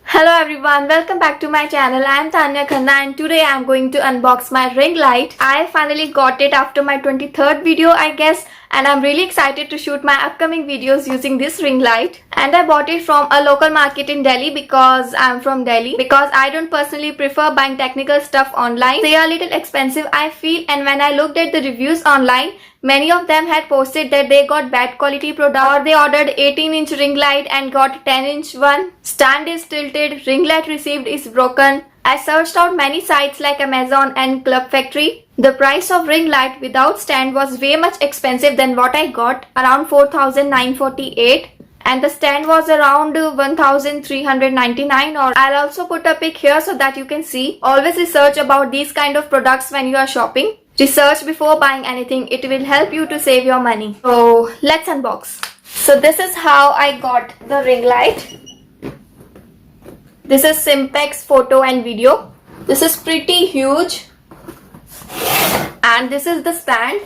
Hello everyone, welcome back to my channel. I am Tanya Khanna and today I am going to unbox my ring light. I finally got it after my 23rd video I guess, and I'm really excited to shoot my upcoming videos using this ring light. And I bought it from a local market in Delhi because I'm from Delhi. Because I don't personally prefer buying technical stuff online. They are a little expensive I feel, and when I looked at the reviews online, many of them had posted that they got bad quality product, or they ordered 18-inch ring light and got 10-inch one. Stand is tilted, ring light received is broken. I searched out many sites like Amazon and Club Factory. The price of ring light without stand was way much expensive than what I got, around 4,948. And the stand was around 1,399, or I'll also put a pic here so that you can see. Always research about these kind of products when you are shopping. Research before buying anything, it will help you to save your money. So let's unbox. So this is how I got the ring light. This is Simpex photo and video. This is pretty huge. And this is the stand.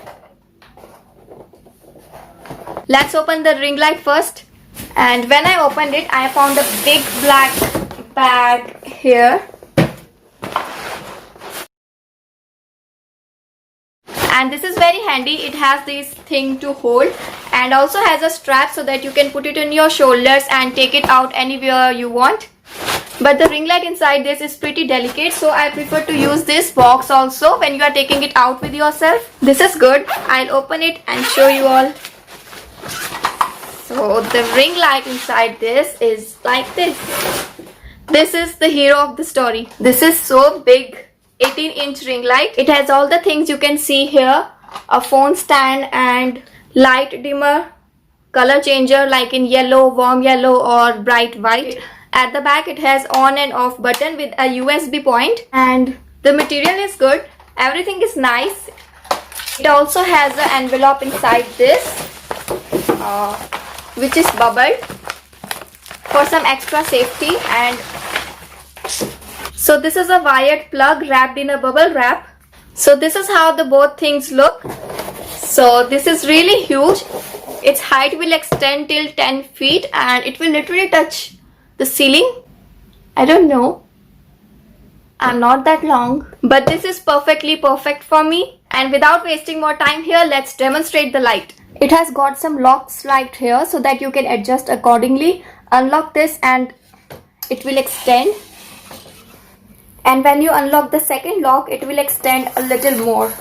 Let's open the ring light first. And when I opened it, I found a big black bag here. And this is very handy. It has this thing to hold and also has a strap so that you can put it on your shoulders and take it out anywhere you want. But the ring light inside this is pretty delicate, so I prefer to use this box also when you are taking it out with yourself. This is good. I'll open it and show you all. So the ring light inside this is like this. This is the hero of the story. This is so big. 18-inch ring light. It has all the things you can see here. A phone stand and light dimmer, color changer like in yellow, warm yellow or bright white. At the back it has on and off button with a USB point, and the material is good. Everything is nice. It also has an envelope inside this which is bubbled for some extra safety. And so this is a wired plug wrapped in a bubble wrap. So this is how the both things look. So this is really huge. Its height will extend till 10 feet and it will literally touch the ceiling. I don't know. I'm not that long. But this is perfectly perfect for me. And without wasting more time here, let's demonstrate the light. It has got some locks right here so that you can adjust accordingly. Unlock this and it will extend. And when you unlock the second lock, it will extend a little more.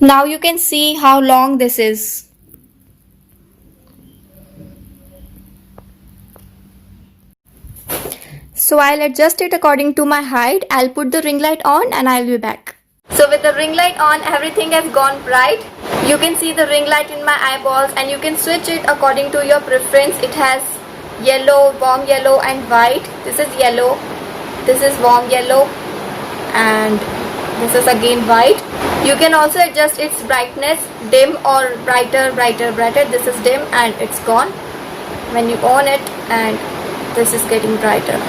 Now you can see how long this is. So I'll adjust it according to my height. I'll put the ring light on and I'll be back. So with the ring light on, everything has gone bright. You can see the ring light in my eyeballs and you can switch it according to your preference. It has yellow, warm yellow and white. This is yellow. This is warm yellow and this is again white. You can also adjust its brightness, dim or brighter, brighter, brighter. This is dim and it's gone. When you on it, and this is getting brighter.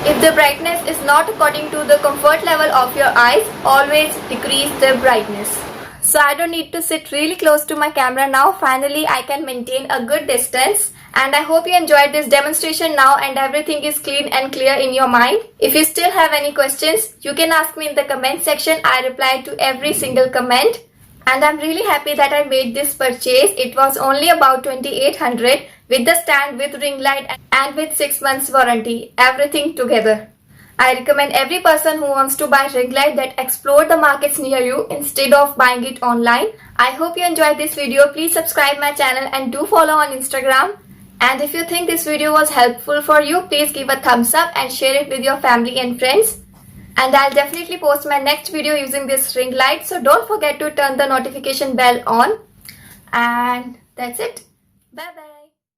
If the brightness is not according to the comfort level of your eyes, always decrease the brightness. So I don't need to sit really close to my camera now. Finally, I can maintain a good distance. And I hope you enjoyed this demonstration now and everything is clean and clear in your mind. If you still have any questions, you can ask me in the comment section. I reply to every single comment. And I'm really happy that I made this purchase. It was only about 2,800 with the stand, with ring light and with 6 months warranty. Everything together. I recommend every person who wants to buy ring light that explore the markets near you instead of buying it online. I hope you enjoyed this video. Please subscribe my channel and do follow on Instagram. And if you think this video was helpful for you, please give a thumbs up and share it with your family and friends. And I'll definitely post my next video using this ring light. So don't forget to turn the notification bell on. And that's it. Bye bye.